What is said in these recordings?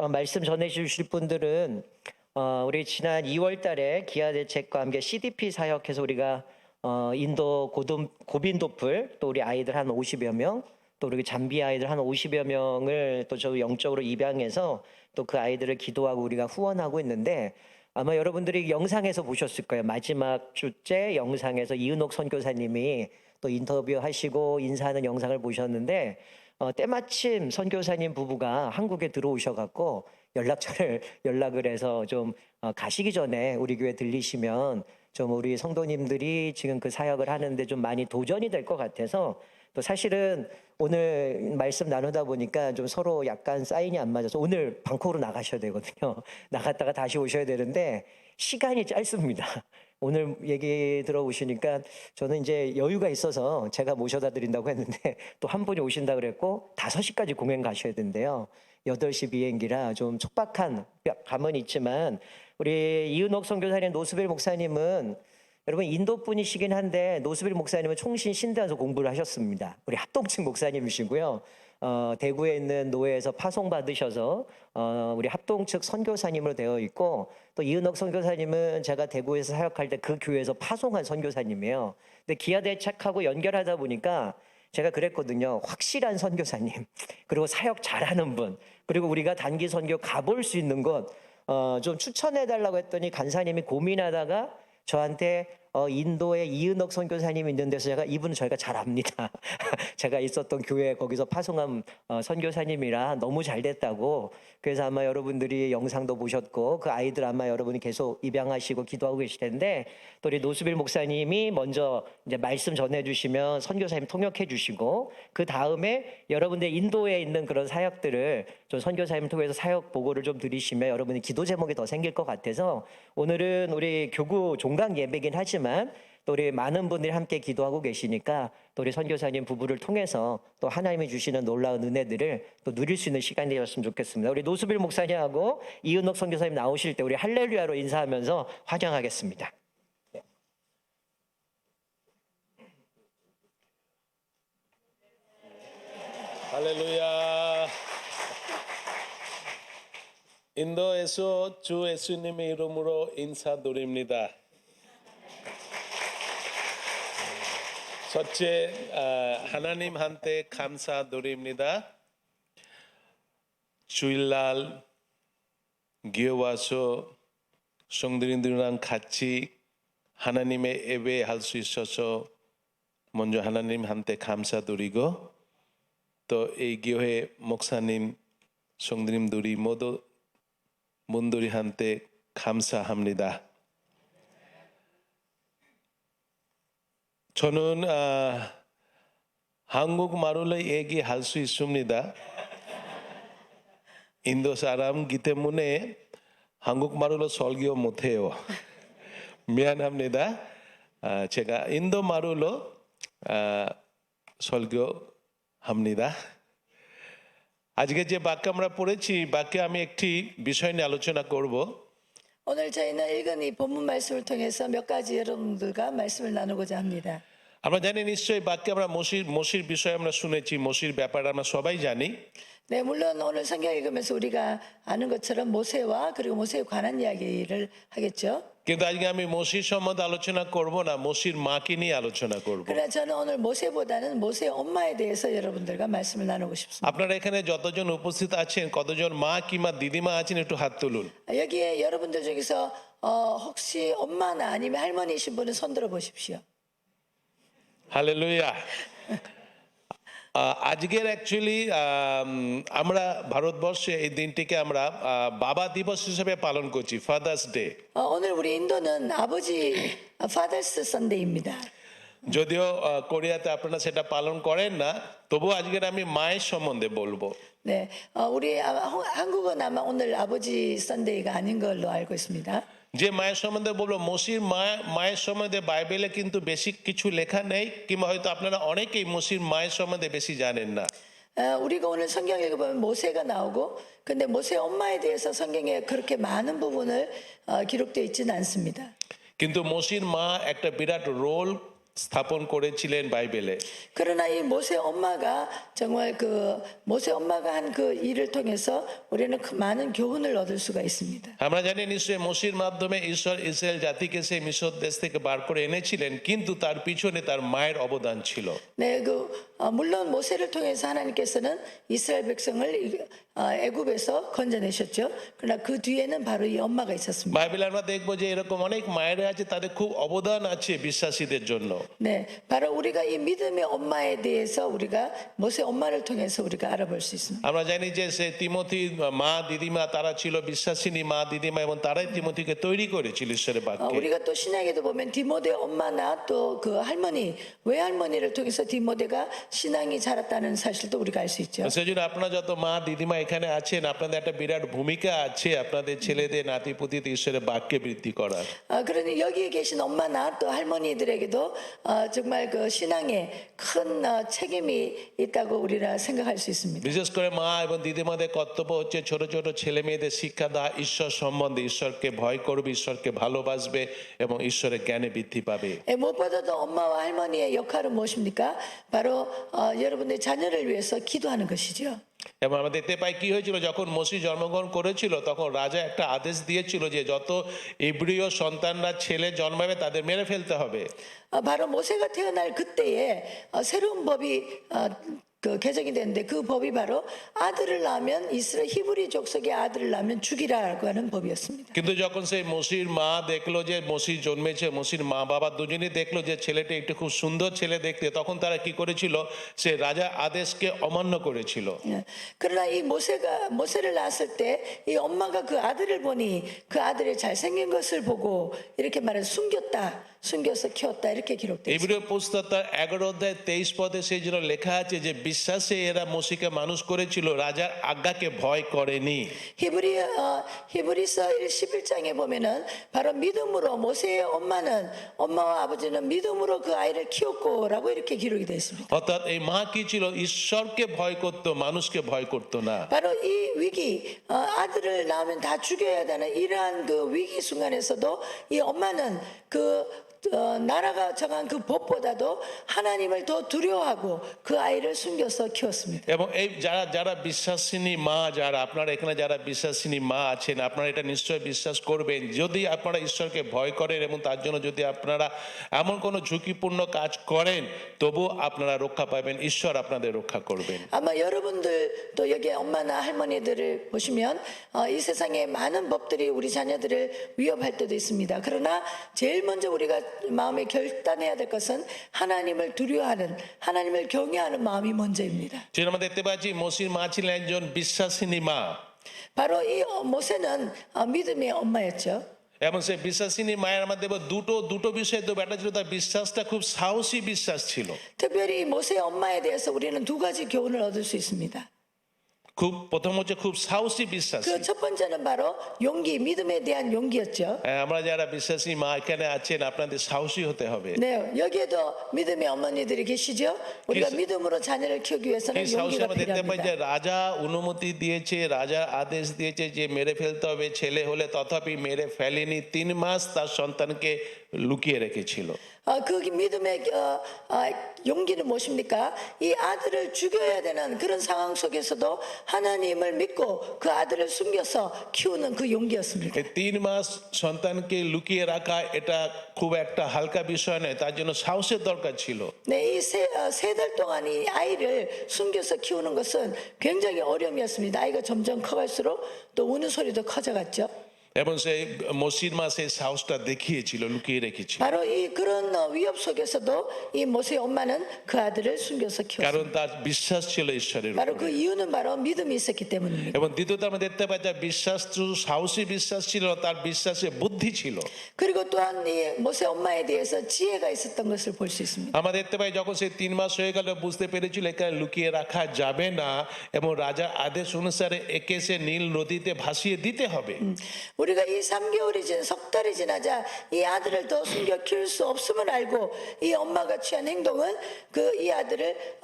말씀 전해주실 분들은 우리 지난 2월 달에 기아대책과 함께 CDP 사역해서 우리가 인도 고빈도풀 또 우리 아이들 한 50여 명, 또 우리 잠비아 아이들 한 50여 명을 또 저 영적으로 입양해서 또 그 아이들을 기도하고 우리가 후원하고 있는데, 아마 여러분들이 영상에서 보셨을 거예요. 마지막 주째 영상에서 이은옥 선교사님이 또 인터뷰하시고 인사하는 영상을 보셨는데, 때마침 선교사님 부부가 한국에 들어오셔갖고 연락을 해서 좀 가시기 전에 우리 교회 들리시면 좀 우리 성도님들이 지금 그 사역을 하는데 좀 많이 도전이 될 것 같아서, 또 사실은 오늘 말씀 나누다 보니까 좀 서로 약간 사인이 안 맞아서 오늘 방콕으로 나가셔야 되거든요. 나갔다가 다시 오셔야 되는데 시간이 짧습니다. 오늘 얘기 들어보시니까 저는 이제 여유가 있어서 제가 모셔다 드린다고 했는데 또 한 분이 오신다 그랬고 5시까지 공연 가셔야 된대요. 8시 비행기라 좀 촉박한 감은 있지만, 우리 이은옥 선교사님, 노스빌 목사님은 여러분 인도 분이시긴 한데 노스빌 목사님은 총신 신대에서 공부를 하셨습니다. 우리 합동측 목사님이시고요. 대구에 있는 노회에서 파송 받으셔서 우리 합동측 선교사님으로 되어 있고, 또 이은옥 선교사님은 제가 대구에서 사역할 때 그 교회에서 파송한 선교사님이에요. 근데 기아대책하고 연결하다 보니까 제가 그랬거든요. 확실한 선교사님, 그리고 사역 잘하는 분, 그리고 우리가 단기 선교 가볼 수 있는 곳 좀 추천해 달라고 했더니 간사님이 고민하다가 저한테 인도에 이은옥 선교사님이 있는 데서 이분은 저희가 잘 압니다. 제가 있었던 교회 거기서 파송한 선교사님이라 너무 잘 됐다고. 그래서 아마 여러분들이 영상도 보셨고 그 아이들 아마 여러분이 계속 입양하시고 기도하고 계실 텐데, 또 우리 노스빌 목사님이 먼저 이제 말씀 전해주시면 선교사님 통역해 주시고, 그 다음에 여러분들 인도에 있는 그런 사역들을 좀 선교사님 통해서 사역 보고를 좀 드리시면 여러분이 기도 제목이 더 생길 것 같아서, 오늘은 우리 교구 종강 예배긴 하지만 또 우리 많은 분들이 함께 기도하고 계시니까 또 우리 선교사님 부부를 통해서 또 하나님이 주시는 놀라운 은혜들을 또 누릴 수 있는 시간이 되었으면 좋겠습니다. 우리 노스빌 목사님하고 이은옥 선교사님 나오실 때 우리 할렐루야로 인사하면서 환영하겠습니다. 할렐루야. 인도에서 주 예수님의 이름으로 인사드립니다. 첫째, 하나님한테 감사드립니다. 주일날 교회 와서 성도님들이랑 같이 하나님의 예배할 수 있어서 먼저 하나님한테 감사드리고, 또 이 교회 목사님, 성도님들이 모두 분들한테 감사합니다. 저는 한국말로 얘기할 수 있습니다. 인도 사람이기 때문에 한국말로 설교 못해요. 미안합니다. 제가 인도말로 설교합니다. আজকে যে বাক্য আমরা পড়েছি, বাক্যে আমি একটি বিষয় নিয়ে আলোচনা করব। 오늘 저희는 읽은 이 본문 말씀을 통해서 몇 가지 여러분들과 말씀을 나누고자 합니다. আমরা জানি নিশ্চয়ই বাক্যে আমরা মসির বিষয়ে আমরা শুনেছি, মসির ব্যাপারে আমরা সবাই জানি। 네, 물론 오늘 성경 읽으면서 우리가 아는 것처럼 모세와 그리고 모세에 관한 이야기를 하겠죠. কিন্তু আজকে আমি মসির সম্বন্ধে আলোচনা করব না, মসির মাকে নিয়ে আলোচনা করব। 그러나 저는 오늘 모세보다는 모세의 엄마에 대해서 여러분들과 말씀을 나누고 싶습니다. আপনারা এখানে যতজন উপস্থিত আছেন, কতজন মা কিংবা দিদিমা আছেন একটু হাত তুলুন। 여기에 여러분들 중에서 혹시 엄마나 아니면 할머니이신 분은 손들어 보십시오. হালেলুয়া। আজকের অ্যাকচুয়ালি আমরা ভারতবর্ষে এই দিনটিকে আমরা বাবা দিবস হিসেবে পালন করছি, ফাদার্স ডে। 오늘 우리 인도는 아버지 파더스 선데이입니다. যদিও কোরিয়াতে আপনারা সেটা পালন করেন না, তবুও আজকের আমি মায়ের সম্বন্ধে বলবো। 네, 우리 한국은 아마 오늘 아버지 선데이가 아닌 걸로 알고 있습니다. যে মায়ের সম্বন্ধে বলবো, মসির মায়ের সম্বন্ধে বাইবেলে কিন্তু বেশি কিছু লেখা নেই, কিংবা হয়তো আপনারা অনেকেই মসির মায়ের সম্বন্ধে বেশি জানেন না। 우리가 오늘 성경 읽어보면 모세가 나오고, 근데 모세 엄마에 대해서 성경에 그렇게 많은 부분을 기록되어 있지는 않습니다. কিন্তু মসির মা একটা বিরাট রোল স্থাপন করেছিলেন বাইবেলে। 그러나 이 모세 엄마가 정말 그 모세 엄마가 한 그 일을 통해서 우리는 그 많은 교훈을 얻을 수가 있습니다. আমরা জানি নিশ্চয়ই মোশির মাধ্যমে ঈশ্বর ইসরায়েল জাতিকে সেই মিশর দেশ থেকে বার করে এনেছিলেন, কিন্তু তার পিছনে তার মায়ের অবদান ছিল। 네, 물론 모세를 통해서 하나님께서는 이스라엘 백성을 애굽에서 건져내셨죠. 그러나 그 뒤에는 바로 이 엄마가 있었습니다. বাইবেলে আমরা দেখবো যে এরকম অনেক মায়েরা আছে, তাদের খুব অবদান আছে বিশ্বাসীদের জন্য। 네, 바로 우리가 이 믿음의 엄마에 대해서 우리가 모세 엄마를 통해서 우리가 알아볼 수 있습니다. আমরা জানি যে সে তিমথির মা দিদিমা তারা ছিল বিশ্বাসিনী মা দিদিমা, এবং তারাই তিমথিকে তৈরি করেছিল ঈশ্বরের বাক্যে। 우리가 또 신약에도 보면 디모데 엄마나 또 그 할머니 외할머니를 통해서 디모데가 신앙이 자랐다는 사실도 우리가 알 수 있죠. সেই জন্য আপনারা যত মা দিদিমা এখানে আছেন, আপনাদের একটা বিরাট ভূমিকা আছে আপনাদের ছেলেদের নাতিপুতিতে ঈশ্বরের বাক্যে বৃদ্ধি করার। 그러니 여기에 계신 엄마나 또 할머니들에게도 정말 그 신앙에 큰 책임이 있다고 우리가 생각할 수 있습니다. বিশেষ করে মা এবং দিদিমাদের কর্তব্য হচ্ছে ছোট ছোট ছেলে মেয়েদের শিক্ষা দেওয়া ঈশ্বর সম্বন্ধে, ঈশ্বরকে ভয় করবে, ঈশ্বরকে ভালোবাসবে এবং ঈশ্বরের জ্ঞানে বৃদ্ধি পাবে। 무엇보다도 엄마와 할머니의 역할은 무엇입니까? 바로 여러분의 자녀를 위해서 기도하는 것이죠. এবং আমরা দেখতে পাই কি হয়েছিল, যখন মসি জন্মগ্রহণ করেছিল তখন রাজা একটা আদেশ দিয়েছিল যে যত ইব্রিয় সন্তানরা ছেলে জন্মাবে তাদের মেরে ফেলতে হবে। 바로 모세가 태어날 그때에 새로운 법이 그 개정이 됐는데 그 법이 바로 아들을 낳으면 이스라엘 히브리 족속의 아들을 낳으면 죽이라고 하는 법이었습니다. কিন্তু যখন সেই মসির মা দেখলো যে মসি জন্মেছে, মসির মা বাবা দুজনেই দেখলো যে ছেলেটা একটু খুব সুন্দর ছেলে দেখতে, তখন তারা কি করেছিল, সে রাজা আদেশকে অমান্য করেছিল। 그러나 이 모세를 낳았을 때 이 엄마가 그 아들을 보니 그 아들의 잘생긴 것을 보고 이렇게 말해 숨겨서 키웠다 이렇게 기록되어 있습니다. ইব্রিয় পুস্তক তার 11 অধ্যায় 23 পদে সেই জন্য লেখা আছে যে বিশ্বাসে এরা মসিকে মানুষ করেছিল, রাজার আজ্ঞাকে ভয় করেনি। 히브리서 11장에 보면은 바로 믿음으로 모세의 엄마와 아버지는 믿음으로 그 아이를 키웠고라고 이렇게 기록이 되어 있습니다. অর্থাৎ এই মা কি ছিল, ঈশ্বরকে ভয় করত, মানুষকে ভয় করত না। 바로 이 위기 아들을 낳으면 다 죽여야 되는 이러한 그 위기 순간에서도 이 엄마는 그 나라가 정한 그 법보다도 하나님을 더 두려워하고 그 아이를 숨겨서 키웠습니다. এবং এই যারা বিশ্বাসিনী মা, যারা আপনারা এখানে যারা বিশ্বাসিনী মা আছেন, আপনারা এটা নিশ্চয় বিশ্বাস করবেন, যদি আপনারা ঈশ্বরকে ভয় করেন এবং তার জন্য যদি আপনারা এমন কোনো ঝুঁকিপূর্ণ কাজ করেন, তবু আপনারা রক্ষা পাবেন, ঈশ্বর আপনাদের রক্ষা করবেন। 아마 여러분들 또 여기 엄마나 할머니들을 보시면 이 세상에 많은 법들이 우리 자녀들을 위협할 때도 있습니다. 그러나 제일 먼저 우리가 마음에 결단해야 될 것은 하나님을 두려워하는, 하나님을 경외하는 마음이 먼저입니다. যেটা আমরা দেখতে পাচ্ছি মসির মা ছিলেন একজন বিশ্বাসিনী মা, 바로 이 모세는 믿음의 엄마였죠. এবং সে বিশ্বাসিনী মায়ের আমরা দেখবো দুটো বিষয়ে তো ব্যাটা ছিল, তার বিশ্বাসটা খুব সাহসী বিশ্বাস ছিল। 특별히 이 모세의 엄마에 대해서 우리는 두 가지 교훈을 얻을 수 있습니다. খুব প্রথম হচ্ছে খুব সাহসী বিশ্বাস। 그 첫 번째는 바로 용기, 믿음에 대한 용기였죠. আমরা যারা বিশ্বাসী মা এখানে আছেন, আপনাদের সাহসী হতে হবে। 네, 여기에도 믿음의 어머니들이 계시죠. 우리가 믿음으로 자녀를 키우기 위해서는 এই সাহসী 용기가 আমরা দেখতে পাই যে 필요합니다. রাজা অনুমতি দিয়েছে, রাজা আদেশ দিয়েছে যে মেরে ফেলতে হবে ছেলে হলে, তথাপি মেরে ফেলেনি, 3 মাস তার সন্তানকে লুকিয়ে রেখেছিল। 그 믿음의 용기는 무엇입니까? 이 아들을 죽여야 되는 그런 상황 속에서도 하나님을 믿고 그 아들을 숨겨서 키우는 그 용기였습니다. এই 3 মাস সন্তানকে লুকিয়ে রাখা এটা খুব একটা হালকা বিষয় নয়, তার জন্য সাহসের দরকার ছিল। 네, 이 세 달 동안 이 아이를 숨겨서 키우는 것은 굉장히 어려움이었습니다. 아이가 점점 커갈수록 또 우는 소리도 커져갔죠. এবং সেই মসির মা সেই সাহসটা দেখিয়েছিল, লুকিয়ে রেখেছিল, 바로 이 그런 위협 속에서도 이 모세의 엄마는 그 아들을 숨겨서 키웠습니다. কারণ তার বিশ্বাস ছিল ঈশ্বরের 바로 그 উপরে। 이유는 바로 믿음이 있었기 때문입니다. এবং দ্বিতীয়ত আমরা দেখতে পাই তার বিশ্বাস শুধু সাহসী বিশ্বাস ছিল না, তার বিশ্বাসে বুদ্ধি ছিল। 그리고 또한 이 모세 엄마에 대해서 지혜가 있었던 것을 볼 수 있습니다. আমরা দেখতে পাই যখন সে 3 মাস হয়ে গেল, বুঝতে পেরেছিল এখানে লুকিয়ে রাখা যাবে না এবং রাজার আদেশ অনুসারে একে সে নীল নদীতে ভাসিয়ে দিতে হবে। 우리가 이 3개월이 석 달이 지나자 이 아들을 더 숨겨 키울 수 없음을 알고 이 엄마가 취한 행동은 그 이 아들을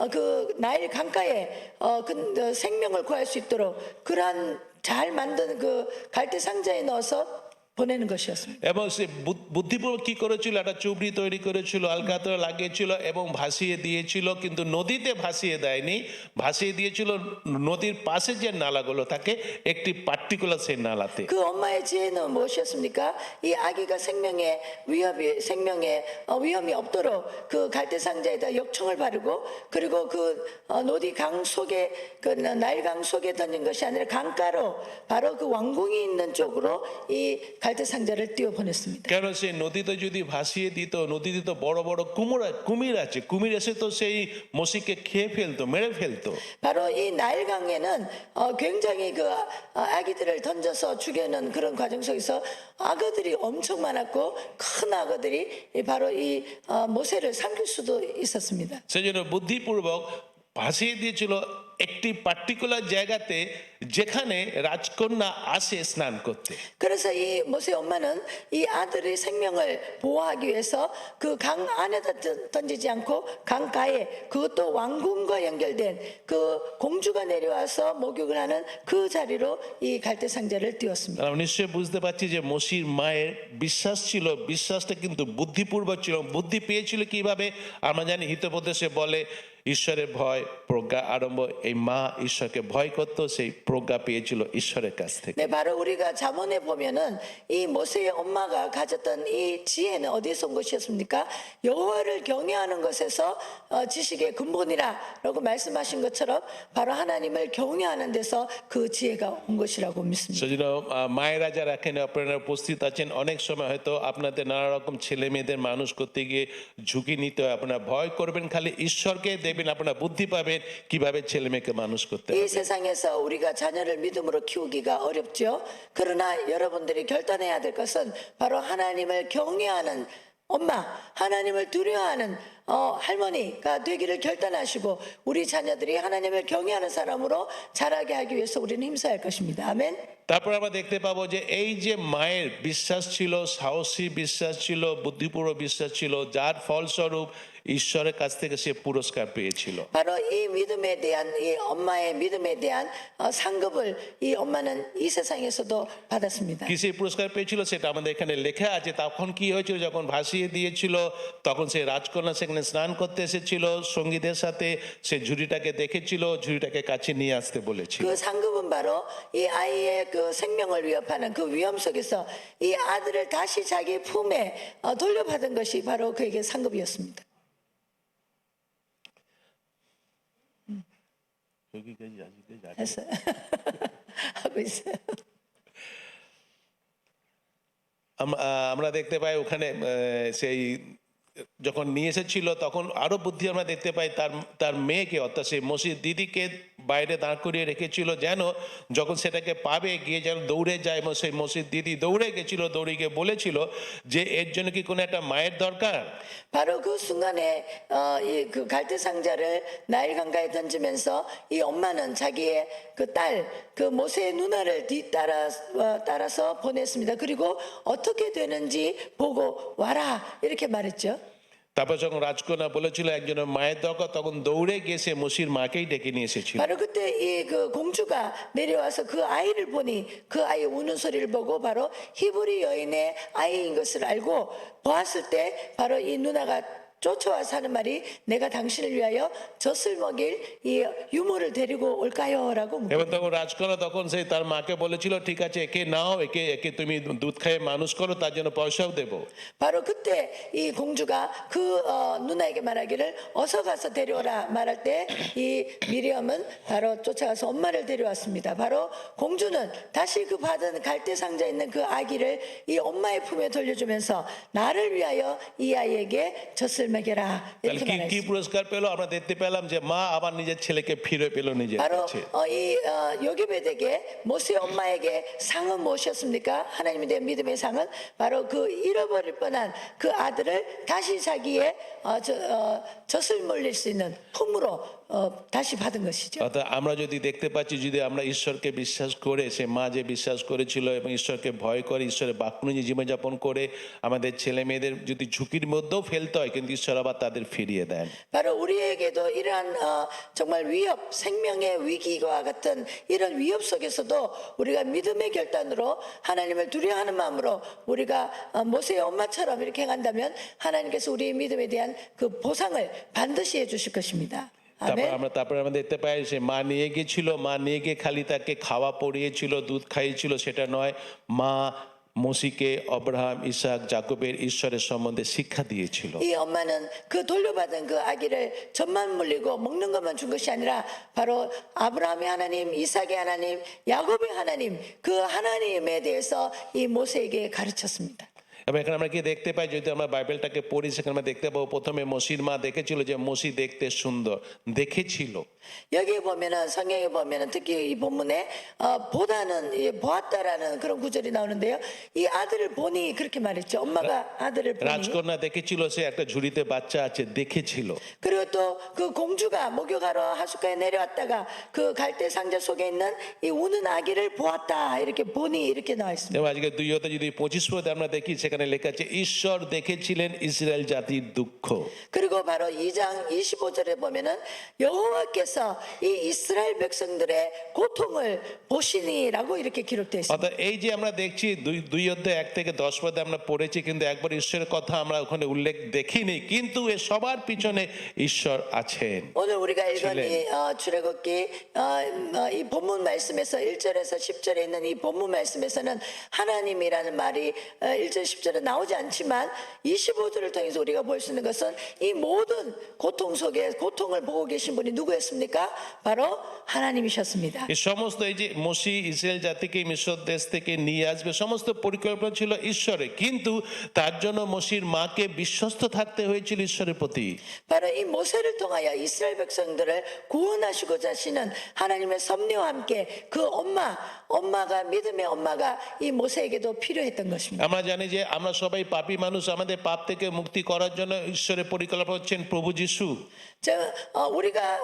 그 나일 강가에 그 생명을 구할 수 있도록 그러한 잘 만든 그 갈대 상자에 넣어서 보내는 것이었습니다. এবং সে বুদ্ধিপূর্বক কি করেছিল, একটা চুবড়ি তৈরি করেছিল, আলকাতরা লাগিয়েছিল এবং ভাসিয়ে দিয়েছিল, কিন্তু নদীতে ভাসিয়ে দেয়নি, ভাসিয়ে দিয়েছিল নদীর পাশে যে নালাগুলো থাকে একটি পার্টিকুলার সেই নালাতে। 그 엄마의 지혜는 무엇이었습니까? 이 아기가 생명에 위험이 없도록 그 갈대 상자에다 역청을 바르고, 그리고 그 노디 강 속에 그 나일강 속에 던진 것이 아니라 강가로 바로 그 왕궁이 있는 쪽으로 이 갈대 상자를 띄워 보냈습니다. কেন সেই নদীতে যদি ভাসিয়ে দিত, নদীতে তো বড় বড় কুমির আছে, কুমির এসে তো সেই মসিকে খেয়ে ফেলতো, মেরে ফেলতো। 바로 이 나일강에는 굉장히 그 아기들을 던져서 죽여는 그런 과정 속에서 악어들이 엄청 많았고, 큰 악어들이 바로 이 모세를 삼킬 수도 있었습니다. সেই জন্য বুদ্ধিপূর্বক ভাসিয়ে দিয়েছিল একটি পার্টিকুলার জায়গাতে যেখানে রাজকন্যা আসে স্নান করতে। 그래서 이 모세 엄마는 이 아들의 생명을 보호하기 위해서 그 강 안에다 던지지 않고 강가에, 그것도 왕궁과 연결된 그 공주가 내려와서 목욕을 하는 그 자리로 이 갈대 상자를 띄웠습니다. আমরা নিশ্চয়ই বুঝতে পারছি যে মসির মায়ের বিশ্বাস ছিল, বিশ্বাসটা কিন্তু বুদ্ধিপূর্বক ছিল। বুদ্ধি পেয়েছিল কিভাবে? আমরা জানি হিতোপদেশে বলে ঈশ্বরের ভয় প্রজ্ঞা আরম্ভ। এই মা ঈশ্বরকে ভয় করতো, সেই প্রজ্ঞা পেয়েছিল ঈশ্বরের কাছ থেকে। 네, 바로 우리가 잠언에 보면은 이 모세의 엄마가 가졌던 이 지혜는 어디서 온 것이었습니까? 여호와를 경외하는 것에서 지식의 근본이라라고 말씀하신 것처럼 바로 하나님을 경외하는 데서 그 지혜가 온 것이라고 믿습니다. সেজন্য মায়েরা যারা এখানে আপনারা উপস্থিত আছেন, অনেক সময় হয়তো আপনাদের নানা রকম ছেলে মেয়েদের মানুষ করতে গিয়ে ঝুঁকি নিতে হয়। আপনারা ভয় করবেন, খালি ঈশ্বরকে দেবেন, আপনারা বুদ্ধি পাবেন কিভাবে ছেলে মেয়েকে মানুষ করতে 이 হবে। 세상에서 우리가 자녀를 믿음으로 키우기가 어렵죠. 그러나 여러분들이 결단해야 될 것은 바로 하나님을 경외하는 엄마, 하나님을 두려워하는 할머니가 되기를 결단하시고, 우리 자녀들이 하나님을 경외하는 사람으로 자라게 하기 위해서 우리는 힘써야 할 것입니다. 아멘. তারপর আমরা দেখতে পাবো যে এই যে মায়ের বিশ্বাস ছিল, সাহসী বিশ্বাস ছিল, বুদ্ধিপূর্বক বিশ্বাস ছিল, যার ফলস্বরূপ ঈশ্বরের কাছ থেকে সে পুরস্কার পেয়েছিল। 바로 이 믿음에 대한, 이 엄마의 믿음에 대한 상급을 이 엄마는 이 세상에서도 받았습니다. কিসে পুরস্কার পেয়েছিল সেটা আমাদের এখানে লেখা আছে। তখন কি হয়েছিল? যখন ভাসিয়ে দিয়েছিল তখন সেই রাজকন্যা সেখানে স্নান করতে এসেছিল সঙ্গীদের সাথে, সে ঝুড়িটাকে দেখেছিল, ঝুড়িটাকে কাছে নিয়ে আসতে বলেছিল। 그 상급은 바로 이 아이의 그 생명을 위협하는 그 위험 속에서 이 아들을 다시 자기 품에 돌려받은 것이 바로 그에게 상급이었습니다. 여기까지 아직까지 안 했어요. 하고 있어요. আমরা দেখতে পাই ওখানে সেই যখন নিয়ে এসেছিল তখন আরো বুদ্ধি আমরা দেখতে পাই, তার মেয়েকে অর্থাৎ সেই মসির দিদিকে বাইরে দাঁড় করিয়ে রেখেছিল, যেন যখন সেটাকে পাবে গিয়ে যেন দৌড়ে যায়। এবং সেই মসির দিদি দৌড়ে গেছিল, দৌড়ে গিয়ে বলেছিল যে এর জন্য কি কোনো একটা মায়ের দরকার। 바로 그 순간에 이 그 갈대 상자를 나일 강가에 던지면서 이 엄마는 자기의 그 딸, 그 모세의 누나를 따라서 보냈습니다. 그리고 어떻게 되는지 보고 와라 이렇게 말했죠. তারপর যখন রাজকন্যা বলেছিল একজনের 마의 দরকার, তখন দৌড়ে গিয়ে সে মসির মাকেই ডেকে নিয়ে এসেছিল। 바로 그때 이 그 공주가 내려와서 그 아이를 보니 그 아이 우는 소리를 보고 바로 히브리 여인의 아이인 것을 알고 보았을 때 바로 이 누나가 쫓아와서 하는 말이, 내가 당신을 위하여 젖을 먹일 이 유모를 데리고 올까요? 라고 এবং 묻고, তখন রাজকন্যা তখন সেই তার মাকে বলেছিল ঠিক আছে একে নাও, একে তুমি দুধ খাইয়ে মানুষ করো, তার জন্য পয়সাও দেবো। 바로 그때 이 공주가 그 누나에게 말하기를 어서 가서 데려오라 말할 때 이 미리엄은 바로 쫓아가서 엄마를 데려왔습니다. 바로 공주는 다시 그 받은 갈대 상자에 있는 그 아기를 이 엄마의 품에 돌려주면서 나를 위하여 이 아이에게 젖을 먹여라 তাহলে 이렇게 কি 말했습니다. পুরস্কার পেলো? আমরা দেখতে পেলাম যে মা আবার নিজের ছেলেকে ফিরে পেল নিজের 바로 কাছে। 이 요게벳에게 모세 엄마에게 상은 무엇이었습니까? 하나님에 대한 믿음의 상은 바로 그 잃어버릴 뻔한 그 아들을 다시 자기의 젖을 물릴 수 있는 품으로 다시 받은 것이죠. অর্থাৎ আমরা যদি দেখতে পাচ্ছি যদি আমরা ঈশ্বরকে বিশ্বাস করে সে মা যে বিশ্বাস করেছিল এবং ঈশ্বরকে ভয় করে ঈশ্বরের বাক্য অনুযায়ী জীবনযাপন করে আমাদের ছেলে মেয়েদের যদি ঝুঁকির মধ্যেও ফেলতে হয় কিন্তু ঈশ্বর আবার তাদের ফিরিয়ে দেন। 바로 우리에게도 이러한 정말 위협, 생명의 위기와 같은 이런 위협 속에서도 우리가 믿음의 결단으로 하나님을 두려워하는 마음으로 우리가 모세의 엄마처럼 이렇게 행한다면 하나님께서 우리의 믿음에 대한 그 보상을 반드시 해주실 것입니다. তারপরে আমরা দেখতে পাই সে মা নিয়ে গিয়েছিল, মা নিয়ে গিয়ে খালি তাকে খাওয়া পরিয়েছিল, দুধ খাইয়েছিল সেটা নয়, মা 모시게 아브라함, 이삭, 야곱의 ঈশ্বরের সম্বন্ধে শিক্ষা দিয়েছিল। 이 엄마는 그 돌려받은 그 아기를 젖만 물리고 먹는 것만 준 것이 아니라 바로 아브라함의 하나님, 이삭의 하나님, 야곱의 하나님 그 하나님에 대해서 이 모세에게 가르쳤습니다. এবং এখানে আমরা কি দেখতে পাই যদি আমরা বাইবেলটাকে পড়ি সেখানে আমরা দেখতে পাবো প্রথমে মোশির মা দেখেছিল যে মোশি দেখতে সুন্দর দেখেছিল। 여기에 보면은 성경에 보면은 특히 이 본문에 보다는 보았다라는 그런 구절이 나오는데요. 이 아들을 보니 그렇게 말했죠. 엄마가 아들을 보니. রাজকন্যা দেখেছিল সে একটা ঝুড়িতে বাচ্চা আছে দেখেছিল। 그리고 또 그 공주가 목욕하러 하숫가에 내려왔다가 그 갈대 상자 속에 있는 이 우는 아기를 보았다 이렇게 보니 이렇게 나와 있습니다. এবং 아জকে 2 যদি 25 পদে আমরা দেখি সেখানে লেখা আছে ঈশ্বর দেখেছিলেন ইসরায়েল জাতির দুঃখ। 그리고 바로 2장 25절에 보면은 여호와께서 이 이스라엘 백성들의 고통을 보시니라고 이렇게 기록되어 있습니다. অর্থাৎ এই যে আমরা দেখছি 2 অধ্যায় 1 থেকে 10 পদে আমরা পড়েছি কিন্তু একবার ঈশ্বরের কথা আমরা ওখানে উল্লেখ দেখিনি কিন্তু এ সবার পিছনে ঈশ্বর আছেন। 오늘 우리가 읽은 이 출애굽기 이 본문 말씀에서 1절에서 10절에 있는 이 본문 말씀에서는 하나님이라는 말이 1절 10절에 나오지 않지만 25절을 통해서 우리가 볼 수 있는 것은 이 모든 고통 속에 고통을 보고 계신 분이 누구였습니까? 바로 하나님이셨습니다. এই সমস্ত এই যে মোশি ইসরায়েল জাতিকে মিশর দেশ থেকে নিয়ে আসবে সমস্ত পরিকল্পনা ছিল ঈশ্বরের কিন্তু তার জন্য মোশির মাকে বিশ্বস্ত থাকতে হয়েছিল ঈশ্বরের প্রতি। 바로 이 모세를 통하여 이스라엘 백성들을 구원하시고자 하시는 하나님의 섭리와 함께 그 엄마가 믿음의 엄마가 이 모세에게도 필요했던 것입니다. আমরা জানি যে আমরা সবাই পাপী মানুষ আমাদের পাপ থেকে মুক্তি করার জন্য ঈশ্বরের পরিকল্পনা হচ্ছেন প্রভু যিশু।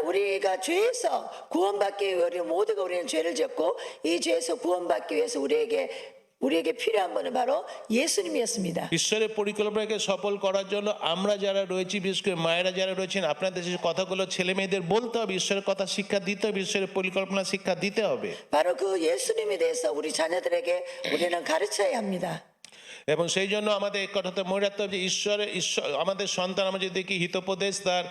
우리가 죄에서 구원받기 위해 우리 모두가 우리는 죄를 지었고 이 죄에서 구원받기 위해서 우리에게 필요한 분은 바로 예수님이었습니다. ঈশ্বরের পরিকল্পনাকে সফল করার জন্য আমরা যারা রয়েছি বিশেষ করে মায়েরা যারা রয়েছেন আপনাদের সেই কথাগুলো ছেলে মেয়েদের বলতে হবে ঈশ্বরের কথা শিক্ষা দিতে হবে ঈশ্বরের পরিকল্পনা শিক্ষা দিতে হবে। 바로 그 예수님에 대해서 우리 자녀들에게 우리는 가르쳐야 합니다. এবং সেই জন্য আমাদের এই কথাটা মনে রাখতে হবে যে ঈশ্বর আমাদের সন্তান আমরা যদি দেখি হিতোপদেশ তার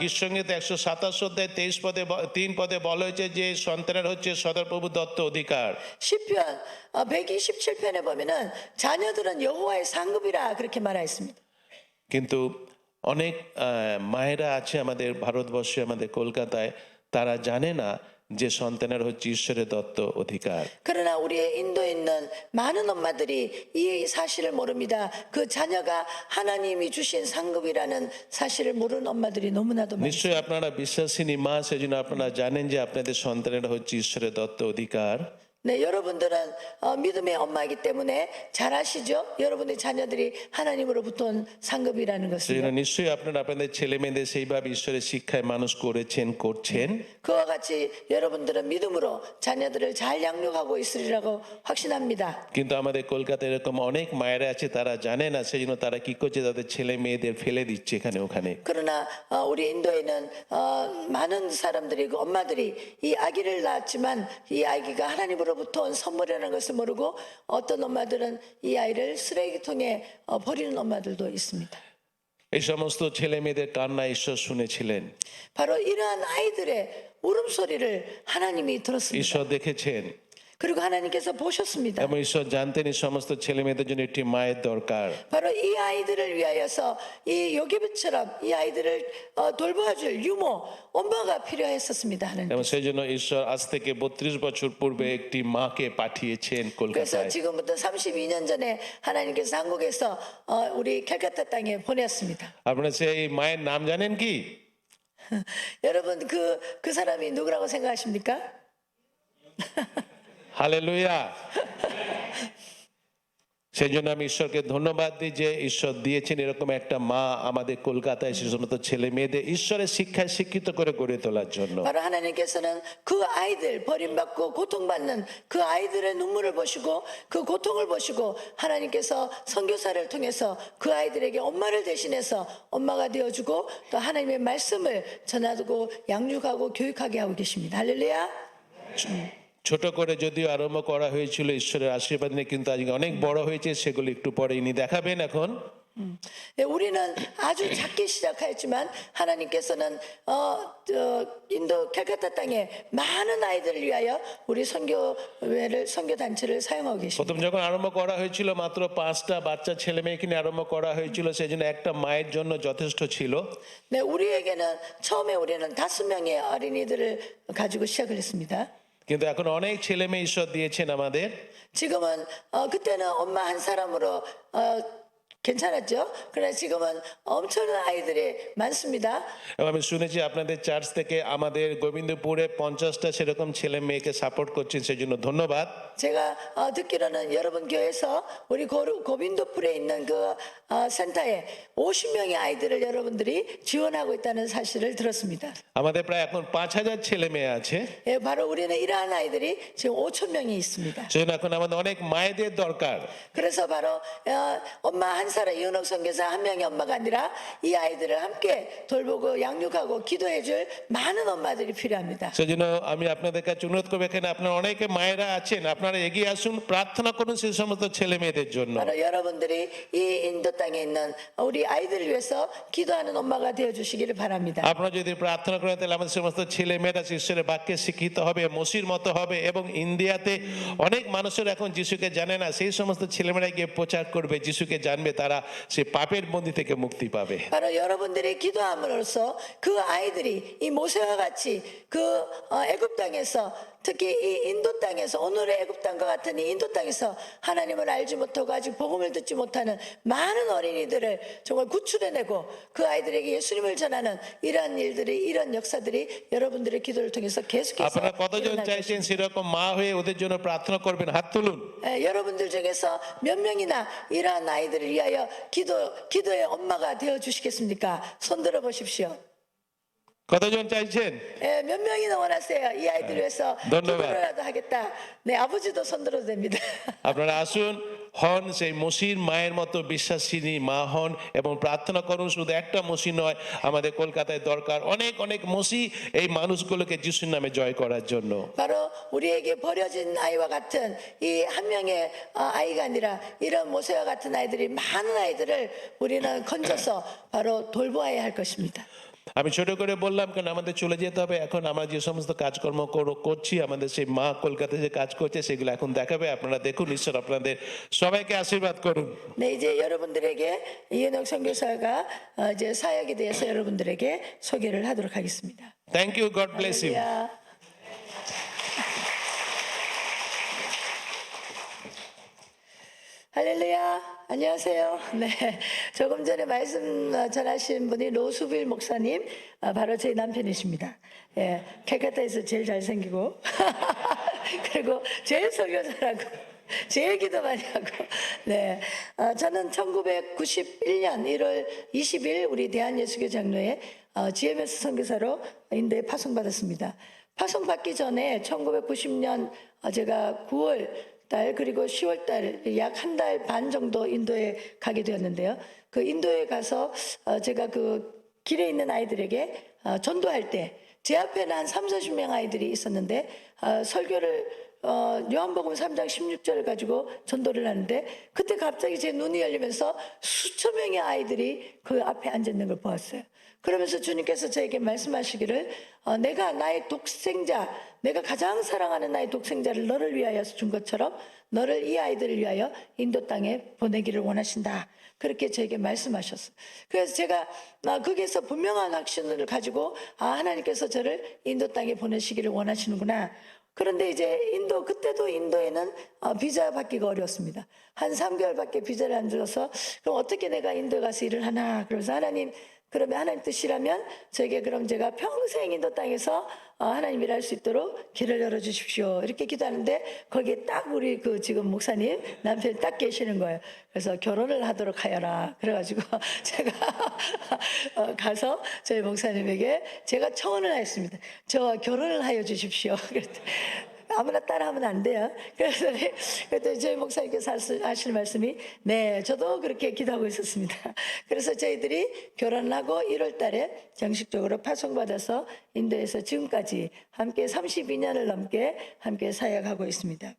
গীতসংগীত 127 অধ্যায় 23 পদে 3 পদে বলা হয়েছে যে সন্তানের হচ্ছে সদাপ্রভু দত্ত অধিকার। 시편 127편에 보면은 자녀들은 여호와의 상급이라 그렇게 말하였습니다. কিন্তু অনেক মায়েরা আছে আমাদের ভারতবর্ষে আমাদের কলকাতায় তারা জানে না যে সন্তানের হচ্ছে ঈশ্বরের দত্ত অধিকার। 그러나 우리의 인도에 있는 많은 엄마들이 이 사실을 모릅니다. 그 자녀가 하나님이 주신 상급이라는 사실을 모르는 엄마들이 너무나도 많습니다. নিশ্চয়ই আপনারা বিশ্বাসী মা সেজন্য আপনারা জানেন যে আপনাদের সন্তানের হচ্ছে ঈশ্বরের দত্ত অধিকার। 네, 여러분들은 믿음의 엄마이기 때문에 잘 아시죠? 여러분의 자녀들이 하나님으로부터 온 상급이라는 것을. সেজন্য নিশ্চয়ই আপনারা আপনাদের ছেলে মেয়েদের সেইভাবে ঈশ্বরের শিক্ষায় মানুষ করেছেন করছেন। 그와 같이 여러분들은 믿음으로 자녀들을 잘 양육하고 있으리라고 확신합니다. কিন্তু আমাদের কলকাতায় এরকম অনেক মায়েরা আছে তারা জানে না সেজন্য তারা কি করছে তাদের ছেলে মেয়েদের ফেলে দিচ্ছে এখানে ওখানে। 그러나 우리 인도에는 많은 사람들이 그 엄마들이 이 아기를 낳았지만 이 아기가 하나님으로부터 온 선물이라는 것을 모르고 어떤 엄마들은 이 아이를 쓰레기통에 버리는 엄마들도 있습니다. এই সমস্ত ছেলে মেয়েদের কান্না ঈশ্বর শুনেছিলেন, 바로 이러한 아이들의 울음소리를 하나님이 들었습니다. ঈশ্বর দেখেছেন 그리고 하나님께서 보셨습니다. এবং ঈশ্বর জানতেন এই সমস্ত ছেলে মেয়েদের জন্য একটি মায়ের দরকার। 바로 이 아이들을 위하여서 이 요게벳처럼 이 아이들을 돌봐줄 유모 엄마가 필요했었습니다. 하나님. এবং সেই জন্য ঈশ্বর আজ থেকে 32 বছর পূর্বে একটি মাকে পাঠিয়েছেন 그래서 কলকাতায়। 지금부터 32년 전에 하나님께서 한국에서 우리 캘카타 땅에 보냈습니다. আপনারা সেই মায়ের নাম জানেন কি? 여러분 그 사람이 누구라고 생각하십니까? হালেলুয়া। সেই জন্য আমি ঈশ্বরকে ধন্যবাদ দিই যে ঈশ্বর দিয়েছেন এরকম একটা মা আমাদের কলকাতায় সে সমস্ত ছেলে মেয়েদের ঈশ্বরের শিক্ষায় শিক্ষিত করে গড়ে তোলার জন্য। 바로 하나님께서는 그 아이들 버림받고 고통받는 그 아이들의 눈물을 보시고 그 고통을 보시고 하나님께서 선교사를 통해서 그 아이들에게 엄마를 대신해서 엄마가 되어주고 또 하나님의 말씀을 전하고 양육하고 교육하게 하고 계십니다. 할렐루야. ছোট করে যদিও আরম্ভ করা হয়েছিল ঈশ্বরের আশীর্বাদ নিয়ে, কিন্তু আজকে অনেক বড় হয়েছে, সেগুলো একটু পরে ইনি দেখাবেন এখন। 네, 우리는 아주 작게 시작하였지만 하나님께서는 인도 캘카타 땅에 많은 아이들을 위하여 우리 선교 단체를 사용하고 계십니다. প্রথম যখন আরম্ভ করা হয়েছিল মাত্র 5টা বাচ্চা ছেলে মেয়েকে নিয়ে আরম্ভ করা হয়েছিল, সেই জন্য একটা মায়ের জন্য যথেষ্ট ছিল। 네, 우리에게는 처음에 우리는 5명의 어린이들을 가지고 시작을 했습니다. কিন্তু এখন অনেক ছেলে মেয়ে ঈশ্বর দিয়েছেন আমাদের। 지금은 그때는 엄마 한 사람으로 괜찮았죠. 그러나 지금은 엄청난 아이들이 많습니다. এবং আমি শুনেছি আপনাদের চার্চ থেকে আমাদের গোবিন্দপুরে 50টা সেরকম ছেলে মেয়েকে সাপোর্ট করছেন, সেই জন্য ধন্যবাদ। 제가 듣기로는 여러분 교회에서 우리 고빈도풀에 있는 그 센터에 50명의 아이들을 여러분들이 지원하고 있다는 사실을 들었습니다. আমাদের প্রায় এখন 5000 ছেলে মেয়ে আছে। 예, 바로 우리는 이러한 아이들이 지금 5,000명이 있습니다. সেই জন্য এখন আমাদের অনেক মায়েদের দরকার। 그래서 바로 엄마 한 사람 이은옥 선교사 한 명의 엄마가 아니라 이 아이들을 함께 돌보고 양육하고 기도해줄 많은 엄마들이 필요합니다. সেই জন্য আমি আপনাদের কাছে অনুরোধ করবো, এখানে আপনারা অনেকে মায়েরা আছেন, আপনারা এগিয়ে আসুন, প্রার্থনা করুন সেই সমস্ত ছেলে মেয়েদের জন্য। 바로 여러분들이 이 인도 땅에 있는 우리 아이들을 위해서 기도하는 엄마가 되어주시기를 바랍니다. আপনারা যদি প্রার্থনা করেন তাহলে আমাদের সমস্ত ছেলে মেয়েরা ঈশ্বরের বাক্যে শিক্ষিত হবে, মসির মতো হবে, এবং ইন্ডিয়াতে অনেক মানুষের এখন যিশুকে জানে না, সেই সমস্ত ছেলেমেয়েরা গিয়ে প্রচার করবে, যিশুকে জানবে, তারা সেই পাপের বন্দি থেকে মুক্তি পাবে। 바로 여러분들이 기도함으로써 그 아이들이 이 모세와 같이 그 애굽 땅에서 특히 이 인도 땅에서 오늘의 애굽 땅과 같은 이 인도 땅에서 하나님을 알지 못하고 아직 복음을 듣지 못하는 많은 어린이들을 정말 구출해내고 그 아이들에게 예수님을 전하는 이러한 일들이, 이런 역사들이 여러분들의 기도를 통해서 계속해서 আপনারা কতজন 일어날 চাইছেন 것입니다. সেরকম মা হয়ে ওদের জন্য প্রার্থনা করবেন? হাত তুলুন। 여러분들 중에서 몇 명이나 이러한 아이들을 위하여 기도의 엄마가 되어 주시겠습니까? 손 들어 보십시오. কতজন চাইছেন? 예, 몇 명이나 원하세요? 이 아이들 위해서 ধন্যবাদ। 기도라도 하겠다. 네, 아버지도 손 들어도 됩니다. আপনারা আসুন, হন সেই মসির মায়ের মতো বিশ্বাসিনী মা হন এবং প্রার্থনা করুন। শুধু একটা মসি নয়, আমাদের কলকাতায় দরকার অনেক অনেক মসি এই মানুষগুলোকে যিশুর নামে জয় করার জন্য। 바로 우리에게 버려진 아이와 같은 이 한 명의 아이가 아니라 이런 모세와 같은 아이들이 많은 아이들을 우리는 건져서 바로 돌보아야 할 것입니다. আমি ছোট করে বললাম কারণ আমাদের চলে যেতে হবে। এখন আমরা যে সমস্ত কাজকর্ম করছি, আমাদের সেই মা কলকাতায় যে কাজ করছে সেগুলো এখন দেখাবে। আপনারা দেখুন, ঈশ্বর আপনাদের সবাইকে আশীর্বাদ করুন। 네, 이제 여러분들에게 이은옥 선교사가 이제 사역에 대해서 여러분들에게 소개를 하도록 하겠습니다. Thank you, God bless you. 할렐루야. 할렐루야. 안녕하세요. 네, 조금 전에 말씀 전하신 분이 로수빌 목사님, 바로 제 남편이십니다. 예, 캘카타에서 제일 잘생기고 그리고 제일 설교 잘하고 제일 기도 많이 하고. 네, 저는 1991년 1월 20일 우리 대한예수교 장로회 GMS 선교사로 인도에 파송받았습니다. 파송받기 전에 1990년 제가 9월 달 그리고 10월 달 약 한 달 반 정도 인도에 가게 되었는데요. 그 인도에 가서 제가 그 길에 있는 아이들에게 전도할 때 제 앞에는 한 30-40명 아이들이 있었는데 설교를 요한복음 3장 16절을 가지고 전도를 하는데 그때 갑자기 제 눈이 열리면서 수천 명의 아이들이 그 앞에 앉아 있는 걸 보았어요. 그러면서 주님께서 저에게 말씀하시기를 내가 나의 독생자, 내가 가장 사랑하는 나의 독생자를 너를 위하여 준 것처럼 너를 이 아이들을 위하여 인도 땅에 보내기를 원하신다. 그렇게 저에게 말씀하셨어요. 그래서 제가 거기에서 분명한 확신을 가지고 하나님께서 저를 인도 땅에 보내시기를 원하시는구나. 그런데 이제 그때도 인도에는 비자 받기가 어려웠습니다. 한 3개월밖에 비자를 안 줘서 그럼 어떻게 내가 인도에 가서 일을 하나. 그래서 하나님, 그러면 하나님 뜻이라면 저에게 그럼 제가 평생 인도 땅에서 하나님 일할 수 있도록 길을 열어주십시오. 이렇게 기도하는데 거기에 딱 우리 그 지금 목사님 남편이 딱 계시는 거예요. 그래서 결혼을 하도록 하여라. 그래가지고 제가 가서 저희 목사님에게 제가 청혼을 했습니다. 저와 결혼을 하여 주십시오. 그랬더니 아무나 따라하면 안 돼요. 그래서 저희 목사님께서 하시는 말씀이 네, 저도 그렇게 기도하고 있었습니다. 그래서 저희들이 결혼을 하고 1월 달에 정식적으로 파송받아서 인도에서 지금까지 함께 32년을 넘게 함께 사역하고 있습니다.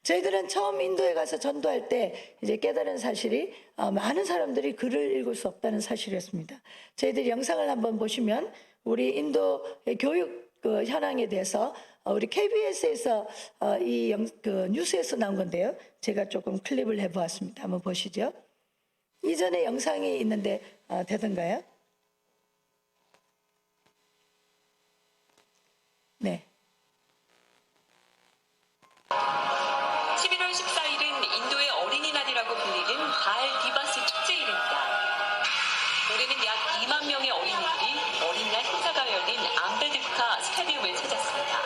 저희들은 처음 인도에 가서 전도할 때 이제 깨달은 사실이 많은 사람들이 글을 읽을 수 없다는 사실이었습니다. 저희들이 영상을 한번 보시면 우리 인도 교육 그 현황에 대해서 우리 KBS에서 그 뉴스에서 나온 건데요. 제가 조금 클립을 해보았습니다. 한번 보시죠. 이전에 영상이 있는데 되던가요? 네. 11월 14일은 인도의 어린이날이라고 불리는 발 디바스 축제일입니다. 올해는 약 2만 명의 어린이들이 어린이날 행사가 열린 암베드카 스타디움을 찾았습니다.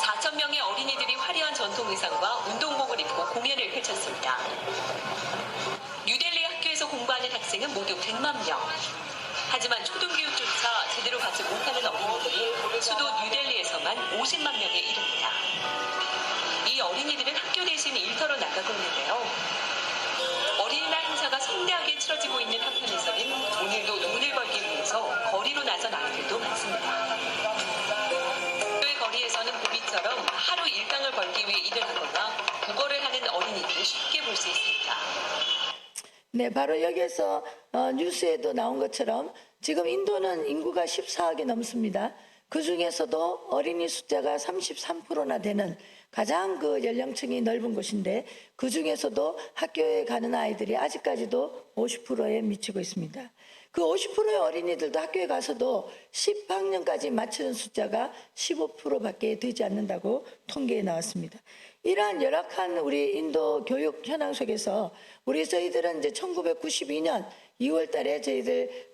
4천 명의 어린이들이 화려한 전통 의상과 운동복을 입고 공연을 펼쳤습니다. 뉴델리 학교에서 공부하는 학생은 모두 100만 명. 하지만 초등교육조차 제대로 받지 못하는 어린이들이 수도 뉴델리에서만 50만 명에 이릅니다. 이 어린이들은 학교 대신 일터로 나가고 있는데요. 어린이날 행사가 성대하게 치러지고 있는 한편에서는 오늘도 돈을 벌기 위해서 거리로 나선 아이들도 많습니다. 학교의 거리에서는 보기처럼 하루 일당을 벌기 위해 일을 하거나 국어를 하는 어린이들을 쉽게 볼 수 있습니다. 네, 바로 여기에서 뉴스에도 나온 것처럼 지금 인도는 인구가 14억이 넘습니다. 그 중에서도 어린이 숫자가 33%나 되는 가장 그 연령층이 넓은 곳인데 그 중에서도 학교에 가는 아이들이 아직까지도 50%에 미치고 있습니다. 그 50%의 어린이들도 학교에 가서도 10학년까지 맞추는 숫자가 15%밖에 되지 않는다고 통계에 나왔습니다. 이러한 열악한 우리 인도 교육 현황 속에서 저희들은 이제 1992년 2월 달에 저희들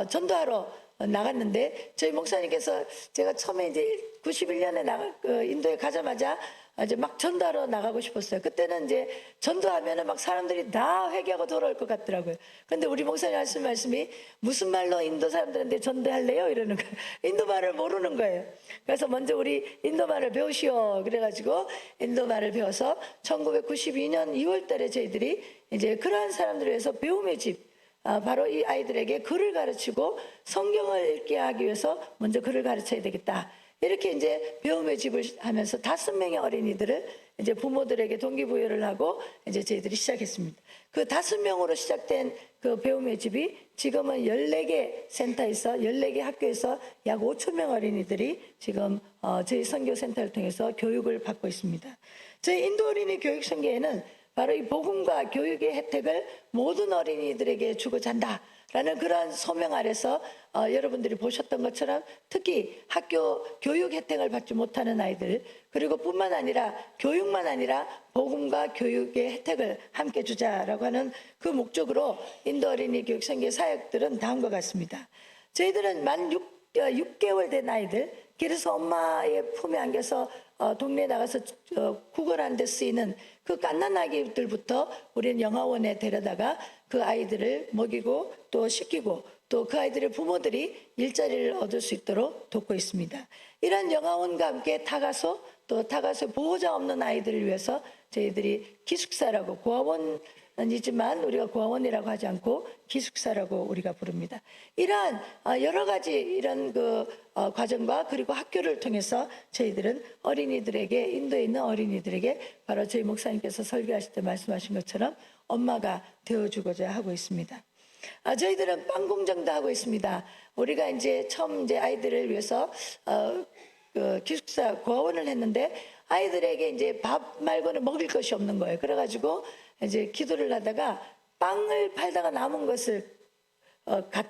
전도하러 나갔는데 저희 목사님께서 제가 처음에 이제 91년에 인도에 가자마자 이제 막 전도하러 나가고 싶었어요. 그때는 이제 전도하면은 막 사람들이 다 회개하고 돌아올 것 같더라고요. 근데 우리 목사님 하신 말씀이 무슨 말로 인도 사람들한테 전도할래요? 이러는 거예요. 인도 말을 모르는 거예요. 그래서 먼저 우리 인도 말을 배우시오. 그래가지고 인도 말을 배워서 1992년 2월 달에 저희들이 이제 그러한 사람들을 위해서 배움의 집, 바로 이 아이들에게 글을 가르치고 성경을 읽게 하기 위해서 먼저 글을 가르쳐야 되겠다. 이렇게 이제 배움의 집을 하면서 5명의 어린이들을 이제 부모들에게 동기부여를 하고 이제 저희들이 시작했습니다. 그 5명으로 시작된 그 배움의 집이 지금은 14개 센터에서 14개 학교에서 약 5천 명 어린이들이 지금 저희 선교센터를 통해서 교육을 받고 있습니다. 저희 인도 어린이 교육 선교회는 바로 이 복음과 교육의 혜택을 모든 어린이들에게 주고자 한다라는 그러한 소명 아래서 여러분들이 보셨던 것처럼 특히 학교 교육 혜택을 받지 못하는 아이들 그리고 뿐만 아니라 교육만 아니라 복음과 교육의 혜택을 함께 주자라고 하는 그 목적으로 인도 어린이 교육 선교 사역들은 다음과 같습니다. 저희들은 만 6개월 된 아이들 그래서 엄마의 품에 안겨서 동네에 나가서 구걸하는 데 쓰이는 그 갓난아기들부터 우리는 영아원에 데려다가 그 아이들을 먹이고 또 씻기고 또 그 아이들의 부모들이 일자리를 얻을 수 있도록 돕고 있습니다. 이러한 영아원과 함께 타가소 또 타가소 보호자 없는 아이들을 위해서 저희들이 기숙사라고 고아원이지만 우리가 고아원이라고 하지 않고 기숙사라고 우리가 부릅니다. 이러한 여러 가지 이런 과정과 그리고 학교를 통해서 저희들은 어린이들에게 인도에 있는 어린이들에게 바로 저희 목사님께서 설교하실 때 말씀하신 것처럼 엄마가 되어주고자 하고 있습니다. 저희들은 빵 공장도 하고 있습니다. 우리가 이제 처음 이제 아이들을 위해서 기숙사 고아원을 했는데 아이들에게 이제 밥 말고는 먹을 것이 없는 거예요. 그래가지고 이제 기도를 하다가 빵을 팔다가 남은 것을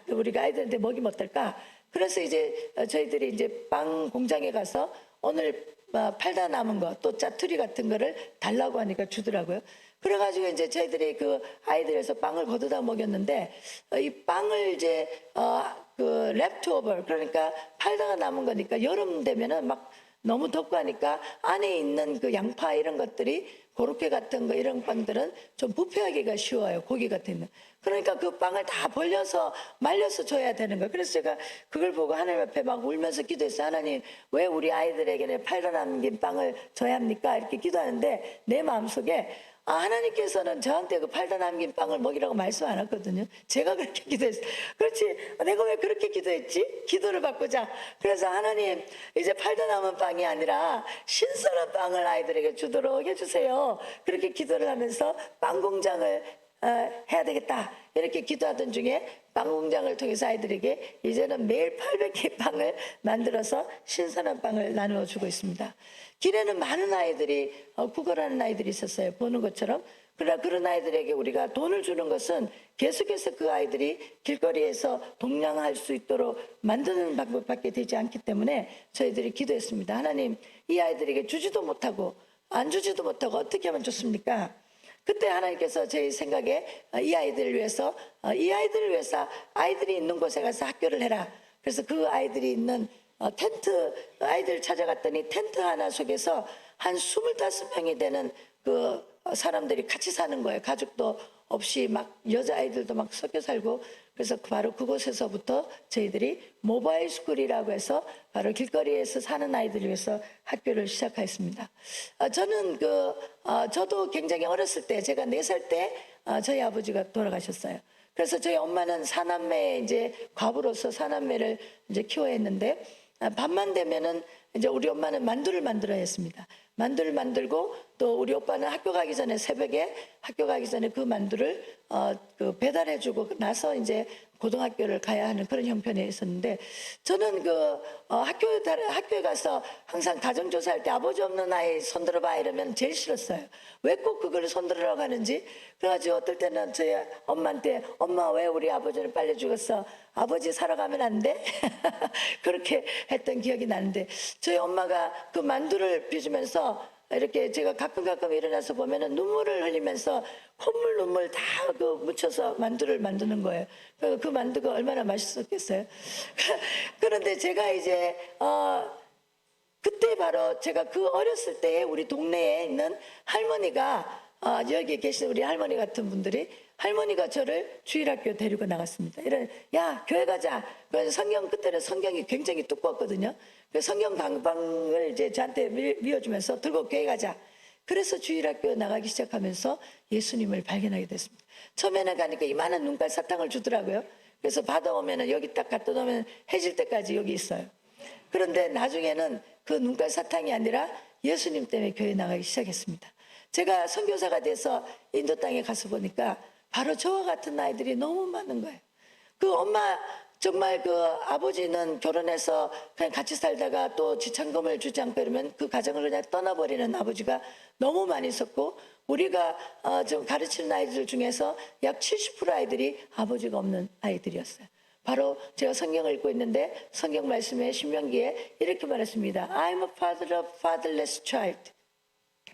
우리가 아이들한테 먹이면 어떨까? 그래서 이제 저희들이 이제 빵 공장에 가서 오늘 팔다 남은 거 또 짜투리 같은 거를 달라고 하니까 주더라고요. 그래가지고 이제 저희들이 그 아이들에서 빵을 거두다 먹였는데 이 빵을 이제 그 랩트오버 그러니까 팔다가 남은 거니까 여름 되면은 막 너무 덥고 하니까 안에 있는 그 양파 이런 것들이 고로케 같은 거 이런 빵들은 좀 부패하기가 쉬워요. 고기 같은 거. 그러니까 그 빵을 다 벌려서 말려서 줘야 되는 거예요. 그래서 제가 그걸 보고 하나님 앞에 막 울면서 기도했어요. 하나님 왜 우리 아이들에게는 팔다 남긴 빵을 줘야 합니까? 이렇게 기도하는데 내 마음속에 하나님께서는 저한테 그 팔다 남긴 빵을 먹이라고 말씀 안 했거든요. 제가 그렇게 기도했어요. 그렇지. 내가 왜 그렇게 기도했지? 기도를 바꾸자. 그래서 하나님 이제 팔다 남은 빵이 아니라 신선한 빵을 아이들에게 주도록 해주세요. 그렇게 기도를 하면서 빵 공장을 해야 되겠다. 이렇게 기도하던 중에 빵 공장을 통해서 아이들에게 이제는 매일 800개 빵을 만들어서 신선한 빵을 나누어 주고 있습니다. 길에는 많은 아이들이 구걸하는 아이들이 있었어요. 보는 것처럼. 그러나 그런 아이들에게 우리가 돈을 주는 것은 계속해서 그 아이들이 길거리에서 동냥할 수 있도록 만드는 방법밖에 되지 않기 때문에 저희들이 기도했습니다. 하나님, 이 아이들에게 주지도 못하고 안 주지도 못하고 어떻게 하면 좋습니까? 그때 하나님께서 제 생각에 이 아이들을 위해서 아이들이 있는 곳에 가서 학교를 해라. 그래서 그 아이들이 있는 텐트 아이들 찾아갔더니 텐트 하나 속에서 한 25명이 되는 그 사람들이 같이 사는 거예요. 가족도 없이 막 여자아이들도 막 섞여 살고 그래서 바로 그곳에서부터 저희들이 모바일 스쿨이라고 해서 바로 길거리에서 사는 아이들을 위해서 학교를 시작했습니다. 저는 저도 굉장히 어렸을 때 제가 4살 때 저희 아버지가 돌아가셨어요. 그래서 저희 엄마는 사남매 이제 과부로서 사남매를 이제 키워야 했는데 밤만 되면은 이제 우리 엄마는 만두를 만들어야 했습니다. 만두를 만들고 또 우리 오빠는 학교 가기 전에 새벽에 학교 가기 전에 그 만두를 그 배달해주고 나서 이제 고등학교를 가야 하는 그런 형편에 있었는데 저는 학교에 가서 항상 가정조사할 때 아버지 없는 아이 손들어봐 이러면 제일 싫었어요. 왜 꼭 그걸 손들으라고 하는지. 그래가지고 어떨 때는 저희 엄마한테 엄마 왜 우리 아버지는 빨리 죽었어? 아버지 살아가면 안 돼? 그렇게 했던 기억이 나는데 저희 엄마가 그 만두를 빚으면서 이렇게 제가 가끔 일어나서 보면은 눈물을 흘리면서 콧물 눈물 다 묻혀서 만두를 만드는 거예요. 그 만두가 얼마나 맛있었겠어요. 그런데 제가 이제 그때 바로 제가 그 어렸을 때에 우리 동네에 있는 할머니가 여기 계신 우리 할머니 같은 분들이 할머니가 저를 주일학교 데리고 나갔습니다. 야 교회 가자. 그래서 성경 그때는 성경이 굉장히 두꺼웠거든요. 그 성경 강방을 이제 저한테 밀어주면서 들고 교회 가자. 그래서 주일학교 나가기 시작하면서 예수님을 발견하게 됐습니다. 처음에는 가니까 이만한 눈깔 사탕을 주더라고요. 그래서 받아오면은 여기 딱 갖다 놓으면 해질 때까지 여기 있어요. 그런데 나중에는 그 눈깔 사탕이 아니라 예수님 때문에 교회 나가기 시작했습니다. 제가 선교사가 돼서 인도 땅에 가서 보니까 바로 저와 같은 아이들이 너무 많은 거예요. 그 엄마 정말 그 아버지는 결혼해서 그냥 같이 살다가 또 지참금을 주지 않고 이러면 그 가정을 그냥 떠나버리는 아버지가 너무 많이 있었고 우리가 좀 가르치는 아이들 중에서 약 70% 아이들이 아버지가 없는 아이들이었어요. 바로 제가 성경을 읽고 있는데 성경 말씀에 신명기에 이렇게 말했습니다. I'm a father of fatherless child.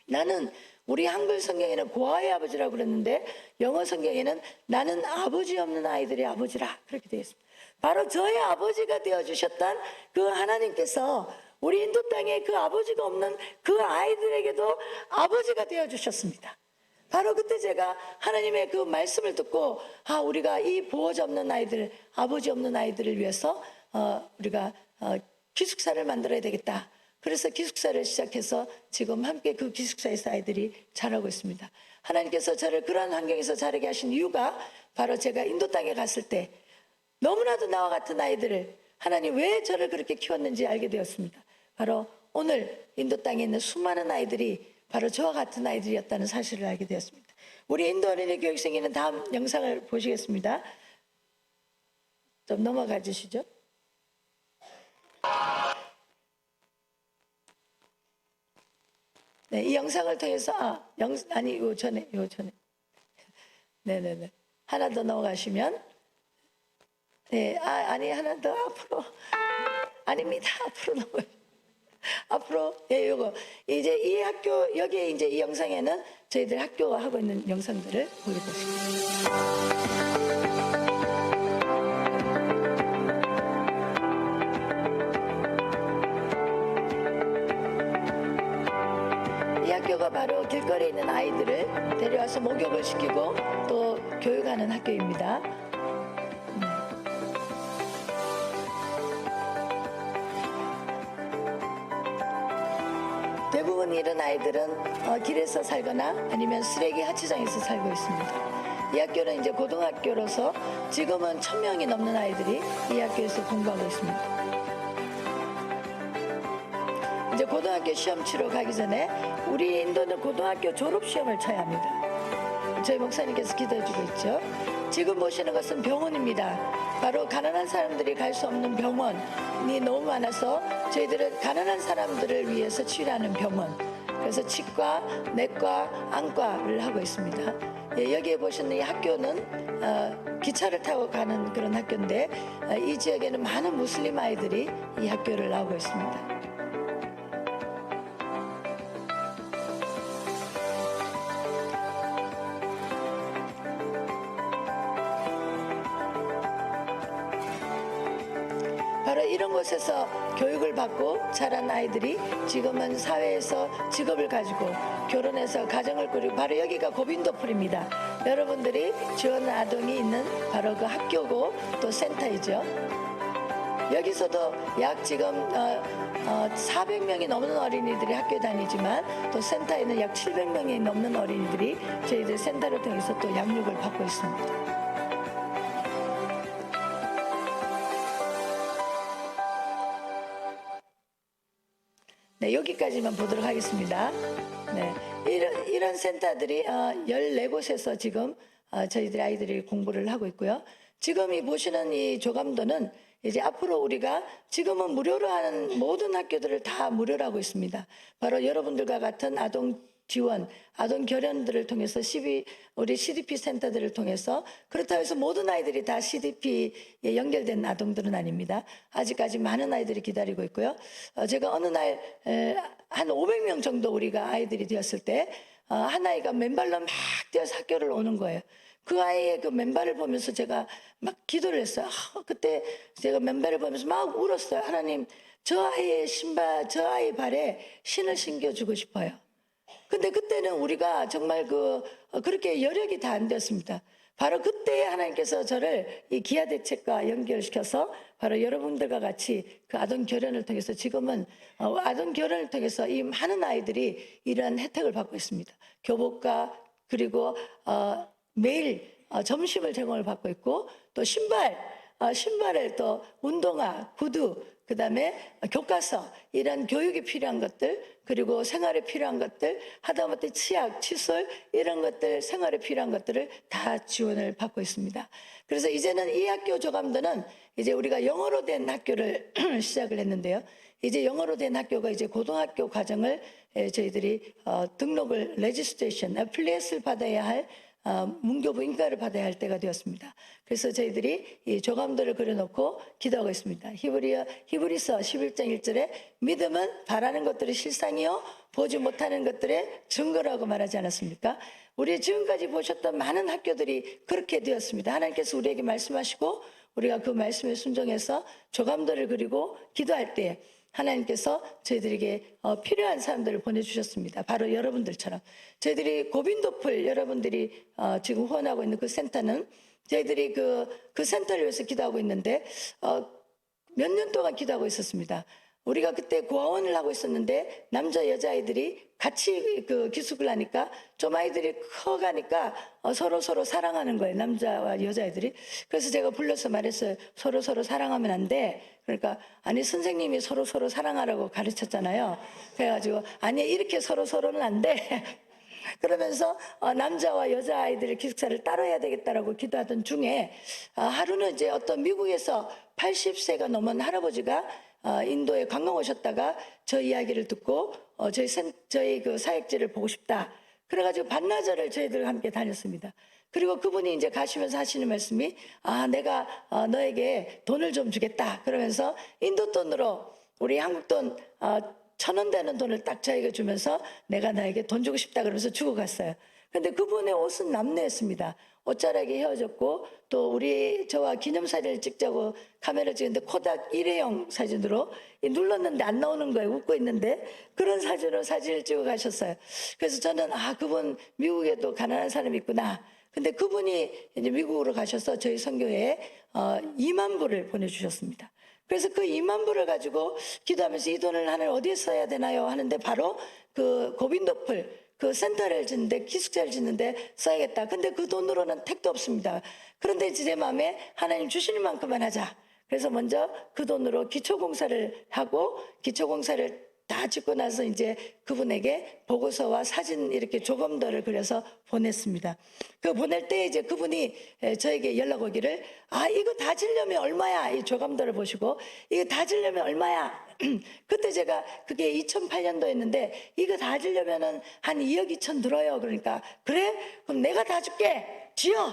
나는 우리 한글 성경에는 고아의 아버지라고 그랬는데 영어 성경에는 나는 아버지 없는 아이들의 아버지라 그렇게 되어 있습니다. 바로 저의 아버지가 되어주셨던 그 하나님께서 우리 인도 땅에 그 아버지가 없는 그 아이들에게도 아버지가 되어주셨습니다. 바로 그때 제가 하나님의 그 말씀을 듣고 우리가 이 보호자 없는 아이들, 아버지 없는 아이들을 위해서 우리가 기숙사를 만들어야 되겠다. 그래서 기숙사를 시작해서 지금 함께 그 기숙사에서 아이들이 자라고 있습니다. 하나님께서 저를 그러한 환경에서 자라게 하신 이유가 바로 제가 인도 땅에 갔을 때 너무나도 나와 같은 아이들을 하나님 왜 저를 그렇게 키웠는지 알게 되었습니다. 바로 오늘 인도 땅에 있는 수많은 아이들이 바로 저와 같은 아이들이었다는 사실을 알게 되었습니다. 우리 인도 어린이 교육생회는 다음 영상을 보시겠습니다. 좀 넘어가 주시죠. 네, 이 영상을 통해서 요 전에 네네네 하나 더 넘어가시면 네 하나 더 앞으로 아닙니다 앞으로 넘어 앞으로 요거 이제 이 학교 여기에 이제 이 영상에는 저희들 학교가 하고 있는 영상들을 보게 되십니다. 이 학교가 바로 길거리에 있는 아이들을 데려와서 목욕을 시키고 또 교육하는 학교입니다. 대부분 이런 아이들은 길에서 살거나 아니면 쓰레기 하치장에서 살고 있습니다. 이 학교는 이제 고등학교로서 지금은 1,000명이 넘는 아이들이 이 학교에서 공부하고 있습니다. 이제 고등학교 시험 치러 가기 전에 우리 인도는 고등학교 졸업 시험을 쳐야 합니다. 저희 목사님께서 기도해주고 있죠. 지금 보시는 것은 병원입니다. 바로 가난한 사람들이 갈 수 없는 병원이 너무 많아서 저희들은 가난한 사람들을 위해서 치료하는 병원, 그래서 치과, 내과, 안과를 하고 있습니다. 여기에 보시는 이 학교는 기차를 타고 가는 그런 학교인데 이 지역에는 많은 무슬림 아이들이 이 학교를 나오고 있습니다. 바로 이런 곳에서 교육을 받고 자란 아이들이 지금은 사회에서 직업을 가지고 결혼해서 가정을 꾸리고, 바로 여기가 고빈도풀입니다. 여러분들이 지원 아동이 있는 바로 그 학교고 또 센터이죠. 여기서도 약 지금 400명이 넘는 어린이들이 학교에 다니지만 또 센터에는 약 700명이 넘는 어린이들이 저희들 센터를 통해서 또 양육을 받고 있습니다. 네, 여기까지만 보도록 하겠습니다. 네, 이런 센터들이 14곳에서 지금 저희들 아이들이 공부를 하고 있고요. 지금 이 보시는 이 조감도는 이제 앞으로 우리가 지금은 무료로 하는 모든 학교들을 다 무료로 하고 있습니다. 바로 여러분들과 같은 아동 지원, 아동 결연들을 통해서 우리 CDP 센터들을 통해서, 그렇다고 해서 모든 아이들이 다 CDP에 연결된 아동들은 아닙니다. 아직까지 많은 아이들이 기다리고 있고요. 제가 어느 날 한 500명 정도 우리가 아이들이 되었을 때 한 아이가 맨발로 막 뛰어서 학교를 오는 거예요. 그 아이의 그 맨발을 보면서 제가 막 기도를 했어요. 그때 제가 맨발을 보면서 막 울었어요. 하나님, 저 아이의 신발, 저 아이 발에 신을 신겨주고 싶어요. 근데 그때는 우리가 정말 그렇게 여력이 다 안 되었습니다. 바로 그때 하나님께서 저를 이 기아 대책과 연결시켜서 바로 여러분들과 같이 그 아동 결연을 통해서 지금은 아동 결연을 통해서 이 많은 아이들이 이러한 혜택을 받고 있습니다. 교복과 그리고 매일 점심을 제공을 받고 있고, 또 신발을 또 운동화, 구두, 그다음에 교과서, 이런 교육이 필요한 것들, 그리고 생활에 필요한 것들, 하다못해 치약, 칫솔, 이런 것들, 생활에 필요한 것들을 다 지원을 받고 있습니다. 그래서 이제는 이 학교 조감도는 이제 우리가 영어로 된 학교를 시작을 했는데요. 이제 영어로 된 학교가 이제 고등학교 과정을 저희들이 등록을, 레지스트레이션, 애플리에이트를 받아야 할 문교부 인가를 받아야 할 때가 되었습니다. 그래서 저희들이 이 조감도를 그려놓고 기도하고 있습니다. 히브리서 11장 1절에 믿음은 바라는 것들이 실상이요 보지 못하는 것들의 증거라고 말하지 않았습니까? 우리 지금까지 보셨던 많은 학교들이 그렇게 되었습니다. 하나님께서 우리에게 말씀하시고 우리가 그 말씀에 순종해서 조감도를 그리고 기도할 때 하나님께서 저희들에게 필요한 사람들을 보내주셨습니다. 바로 여러분들처럼 저희들이 고빈도풀, 여러분들이 지금 후원하고 있는 그 센터는 저희들이 그 센터를 위해서 기도하고 있는데 몇 년 동안 기도하고 있었습니다. 우리가 그때 고아원을 하고 있었는데 남자 여자아이들이 같이 그 기숙을 하니까 좀 아이들이 커가니까 서로 사랑하는 거예요. 남자와 여자아이들이. 그래서 제가 불러서 말했어요. 서로 사랑하면 안 돼. 그러니까 아니 선생님이 서로 사랑하라고 가르쳤잖아요. 그래가지고 아니 이렇게 서로는 안 돼. 그러면서 남자와 여자아이들 기숙사를 따로 해야 되겠다라고 기도하던 중에 하루는 이제 어떤 미국에서 80세가 넘은 할아버지가 인도에 관광 오셨다가 저 이야기를 듣고 저희 그 사역지를 보고 싶다. 그래가지고 반나절을 저희들과 함께 다녔습니다. 그리고 그분이 이제 가시면서 하시는 말씀이 내가 너에게 돈을 좀 주겠다. 그러면서 인도 돈으로 우리 한국 돈 1,000원 되는 돈을 딱 저에게 주면서 내가 나에게 돈 주고 싶다 그러면서 주고 갔어요. 근데 그분의 옷은 남루했습니다. 옷자락이 헤어졌고 또 우리 저와 기념사진을 찍자고 카메라 찍는데 코닥 일회용 사진으로 눌렀는데 안 나오는 거예요. 웃고 있는데 그런 사진으로 사진을 찍어 가셨어요. 그래서 저는 그분 미국에도 가난한 사람이 있구나. 근데 그분이 이제 미국으로 가셔서 저희 선교회에 2만 불을 보내주셨습니다. 그래서 그 2만 불을 가지고 기도하면서 이 돈을 하늘 어디에 써야 되나요? 하는데 바로 그 고빈도풀 그 센터를 짓는데 기숙사를 짓는데 써야겠다. 근데 그 돈으로는 택도 없습니다. 그런데 제 마음에 하나님 주시는 만큼만 하자. 그래서 먼저 그 돈으로 기초공사를 하고 기초공사를 다 짓고 나서 이제 그분에게 보고서와 사진 이렇게 조검도를 그려서 보냈습니다. 그 보낼 때 이제 그분이 저에게 연락 오기를 이거 다 지려면 얼마야? 이 조검도를 보시고 이거 다 지려면 얼마야? 그때 제가 그게 2008년도였는데 이거 다 지려면은 한 2억 2천 들어요. 그러니까 그래? 그럼 내가 다 줄게. 지어.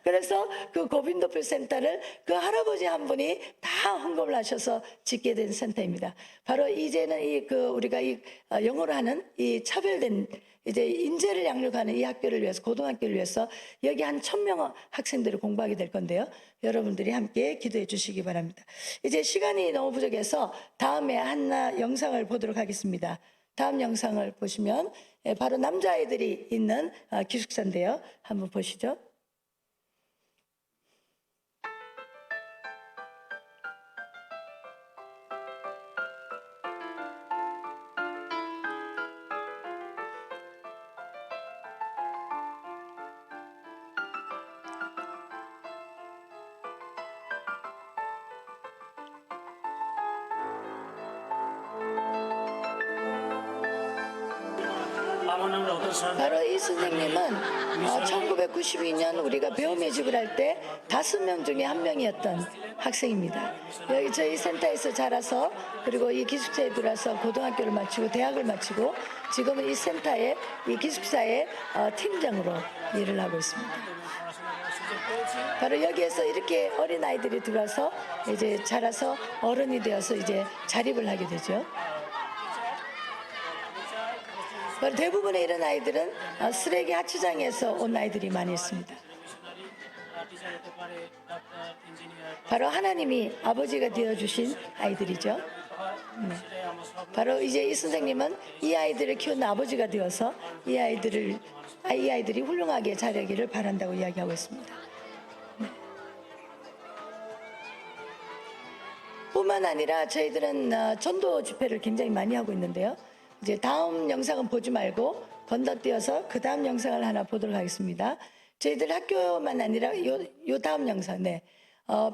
그래서 그 고빈도풀 센터를 그 할아버지 한 분이 다 헌금을 하셔서 짓게 된 센터입니다. 바로 이제는 우리가 영어로 하는 이 차별된 이제 인재를 양육하는 이 학교를 위해서 고등학교를 위해서 여기 한 1,000명 학생들이 공부하게 될 건데요. 여러분들이 함께 기도해 주시기 바랍니다. 이제 시간이 너무 부족해서 다음에 하나 영상을 보도록 하겠습니다. 다음 영상을 보시면 바로 남자아이들이 있는 기숙사인데요. 한번 보시죠. 바로 이 선생님은 1992년 우리가 배움의 집을 할 때 5명 중에 1명이었던 학생입니다. 여기 저희 센터에서 자라서 그리고 이 기숙사에 들어와서 고등학교를 마치고 대학을 마치고 지금은 이 센터의 이 기숙사의 팀장으로 일을 하고 있습니다. 바로 여기에서 이렇게 어린 아이들이 들어와서 이제 자라서 어른이 되어서 이제 자립을 하게 되죠. 대부분의 이런 아이들은 쓰레기 하치장에서 온 아이들이 많이 있습니다. 바로 하나님이 아버지가 되어주신 아이들이죠. 네. 바로 이제 이 선생님은 이 아이들을 키우는 아버지가 되어서 이 아이들이 훌륭하게 자라기를 바란다고 이야기하고 있습니다. 네. 뿐만 아니라 저희들은 전도 집회를 굉장히 많이 하고 있는데요. 이제 다음 영상은 보지 말고 건너뛰어서 그 다음 영상을 하나 보도록 하겠습니다. 저희들 학교만 아니라 요 다음 영상,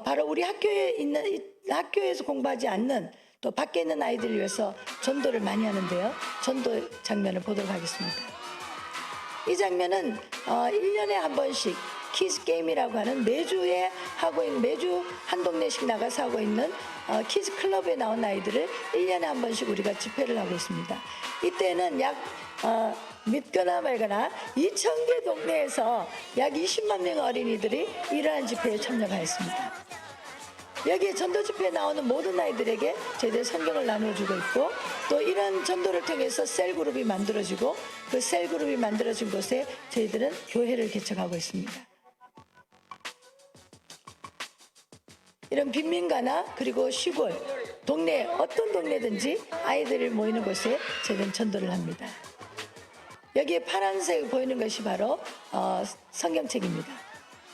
바로 우리 학교에서 공부하지 않는 또 밖에 있는 아이들을 위해서 전도를 많이 하는데요. 전도 장면을 보도록 하겠습니다. 이 장면은 1년에 한 번씩 키즈 게임이라고 하는 매주 한 동네씩 나가서 하고 있는 키즈 클럽에 나온 아이들을 1년에 한 번씩 우리가 집회를 하고 있습니다. 이때는 약 믿거나 말거나 2,000개 동네에서 약 20만 명의 어린이들이 이러한 집회에 참여하였습니다. 여기에 전도 집회에 나오는 모든 아이들에게 저희들 성경을 나눠주고 있고 또 이런 전도를 통해서 셀그룹이 만들어지고 그 셀그룹이 만들어진 곳에 저희들은 교회를 개척하고 있습니다. 이런 빈민가나 그리고 시골, 동네 어떤 동네든지 아이들을 모이는 곳에 저희는 전도를 합니다. 여기에 파란색 보이는 것이 바로 성경책입니다.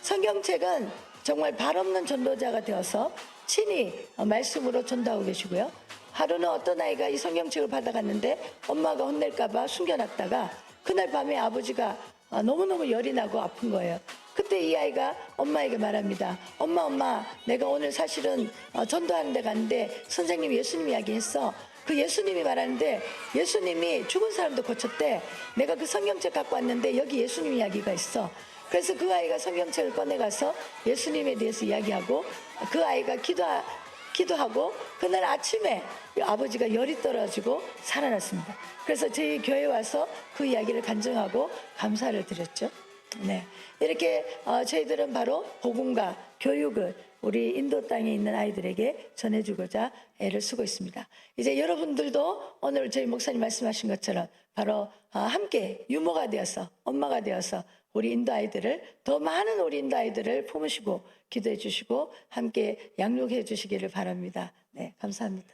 성경책은 정말 발 없는 전도자가 되어서 친히 말씀으로 전도하고 계시고요. 하루는 어떤 아이가 이 성경책을 받아갔는데 엄마가 혼낼까 봐 숨겨놨다가 그날 밤에 아버지가 너무너무 열이 나고 아픈 거예요. 그때 이 아이가 엄마에게 말합니다. 엄마, 내가 오늘 사실은 전도하는 데 갔는데 선생님이 예수님 이야기했어. 그 예수님이 말하는데 예수님이 죽은 사람도 고쳤대. 내가 그 성경책 갖고 왔는데 여기 예수님 이야기가 있어. 그래서 그 아이가 성경책을 꺼내가서 예수님에 대해서 이야기하고 그 아이가 기도하고 그날 아침에 아버지가 열이 떨어지고 살아났습니다. 그래서 저희 교회에 와서 그 이야기를 간증하고 감사를 드렸죠. 네, 이렇게 저희들은 바로 복음과 교육을 우리 인도 땅에 있는 아이들에게 전해주고자 애를 쓰고 있습니다. 이제 여러분들도 오늘 저희 목사님 말씀하신 것처럼 바로 함께 유모가 되어서 엄마가 되어서 우리 인도 아이들을 더 많은 우리 인도 아이들을 품으시고 기도해 주시고 함께 양육해 주시기를 바랍니다. 네, 감사합니다.